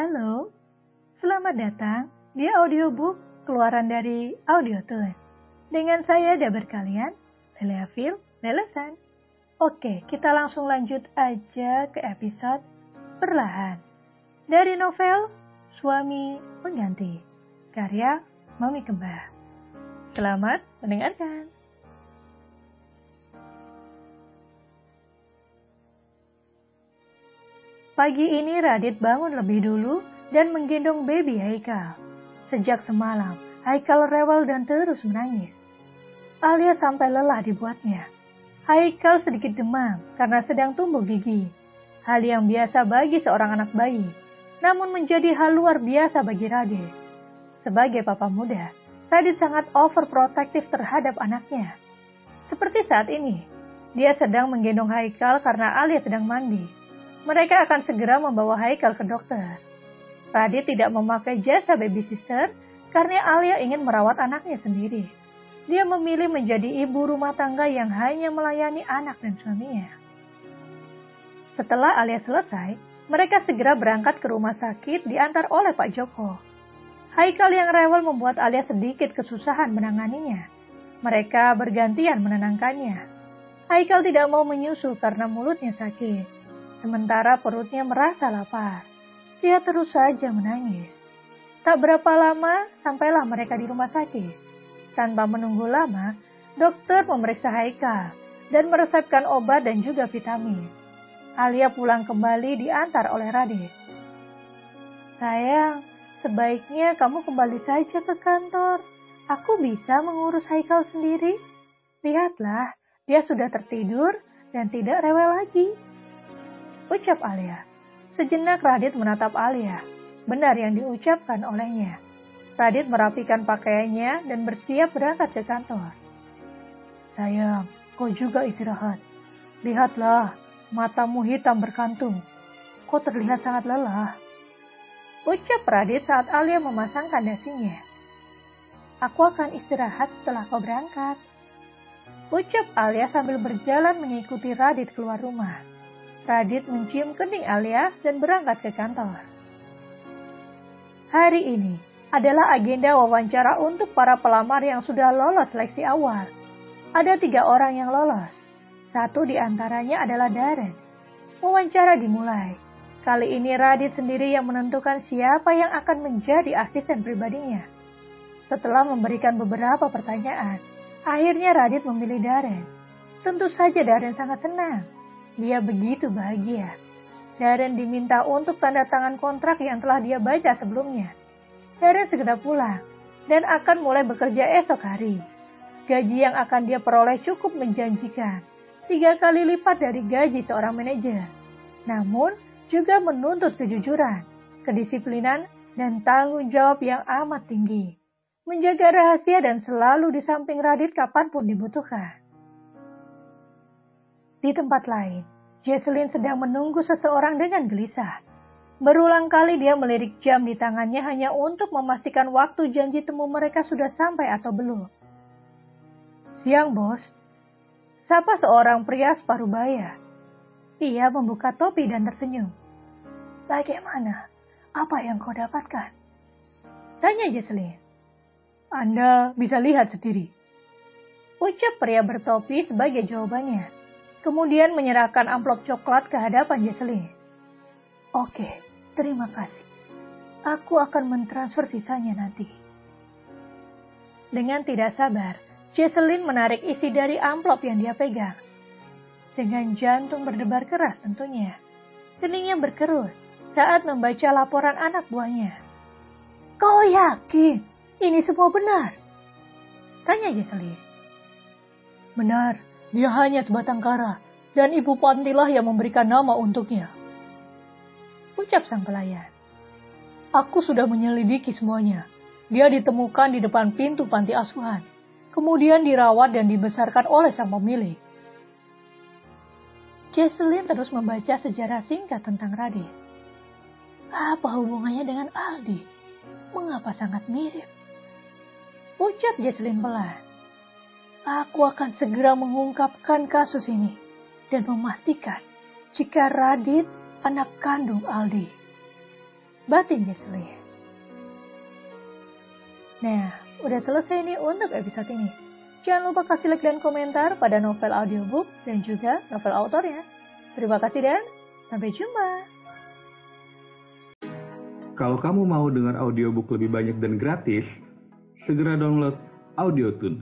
Halo, selamat datang di audiobook keluaran dari Audiotune. Dengan saya Dabar kalian, Leleafil Lelesan. Oke, kita langsung lanjut aja ke episode Perlahan. Dari novel Suami Pengganti, karya Mami Kembar. Selamat mendengarkan. Pagi ini Radit bangun lebih dulu dan menggendong baby Haikal. Sejak semalam, Haikal rewel dan terus menangis. Alia sampai lelah dibuatnya. Haikal sedikit demam karena sedang tumbuh gigi. Hal yang biasa bagi seorang anak bayi, namun menjadi hal luar biasa bagi Radit. Sebagai papa muda, Radit sangat overprotective terhadap anaknya. Seperti saat ini, dia sedang menggendong Haikal karena Alia sedang mandi. Mereka akan segera membawa Haikal ke dokter. Radit tidak memakai jasa babysitter karena Alia ingin merawat anaknya sendiri. Dia memilih menjadi ibu rumah tangga yang hanya melayani anak dan suaminya. Setelah Alia selesai, mereka segera berangkat ke rumah sakit diantar oleh Pak Joko. Haikal yang rewel membuat Alia sedikit kesusahan menanganinya. Mereka bergantian menenangkannya. Haikal tidak mau menyusu karena mulutnya sakit. Sementara perutnya merasa lapar. Dia terus saja menangis. Tak berapa lama sampailah mereka di rumah sakit. Tanpa menunggu lama, dokter memeriksa Haikal dan meresepkan obat dan juga vitamin. Alia pulang kembali diantar oleh Radit. Sayang, sebaiknya kamu kembali saja ke kantor. Aku bisa mengurus Haikal sendiri. Lihatlah, dia sudah tertidur dan tidak rewel lagi, ucap Alia. Sejenak Radit menatap Alia. Benar yang diucapkan olehnya. Radit merapikan pakaiannya dan bersiap berangkat ke kantor. Sayang, kau juga istirahat. Lihatlah, matamu hitam berkantung. Kau terlihat sangat lelah, ucap Radit saat Alia memasangkan dasinya. Aku akan istirahat setelah kau berangkat, ucap Alia sambil berjalan mengikuti Radit keluar rumah. Radit mencium kening Alia dan berangkat ke kantor. Hari ini adalah agenda wawancara untuk para pelamar yang sudah lolos seleksi awal. Ada 3 orang yang lolos. 1 di antaranya adalah Darren. Wawancara dimulai. Kali ini Radit sendiri yang menentukan siapa yang akan menjadi asisten pribadinya. Setelah memberikan beberapa pertanyaan, akhirnya Radit memilih Darren. Tentu saja Darren sangat senang. Dia begitu bahagia. Darren diminta untuk tanda tangan kontrak yang telah dia baca sebelumnya. Darren segera pulang dan akan mulai bekerja esok hari. Gaji yang akan dia peroleh cukup menjanjikan, 3 kali lipat dari gaji seorang manajer. Namun juga menuntut kejujuran, kedisiplinan, dan tanggung jawab yang amat tinggi. Menjaga rahasia dan selalu di samping Radit kapanpun dibutuhkan. Di tempat lain, Jesselyn sedang menunggu seseorang dengan gelisah. Berulang kali dia melirik jam di tangannya hanya untuk memastikan waktu janji temu mereka sudah sampai atau belum. Siang, bos. Sapa seorang pria separuh baya. Ia membuka topi dan tersenyum. Bagaimana? Apa yang kau dapatkan? Tanya Jesselyn. Anda bisa lihat sendiri, ucap pria bertopi sebagai jawabannya. Kemudian menyerahkan amplop coklat ke hadapan Jesselyn. Oke, terima kasih. Aku akan mentransfer sisanya nanti. Dengan tidak sabar, Jesselyn menarik isi dari amplop yang dia pegang. Dengan jantung berdebar keras tentunya. Keningnya berkerut saat membaca laporan anak buahnya. Kau yakin ini semua benar? Tanya Jesselyn. Benar. Dia hanya sebatang kara, dan ibu pantilah yang memberikan nama untuknya, ucap sang pelayan. Aku sudah menyelidiki semuanya. Dia ditemukan di depan pintu panti asuhan, kemudian dirawat dan dibesarkan oleh sang pemilik. Jesselyn terus membaca sejarah singkat tentang Radit. Apa hubungannya dengan Aldi? Mengapa sangat mirip? Ucap Jesselyn pelan. Aku akan segera mengungkapkan kasus ini dan memastikan jika Radit anak kandung Aldi. Batin Gesli. Nah, udah selesai nih untuk episode ini. Jangan lupa kasih like dan komentar pada novel audiobook dan juga novel autornya. Terima kasih dan sampai jumpa. Kalau kamu mau dengar audiobook lebih banyak dan gratis, segera download AudioTune.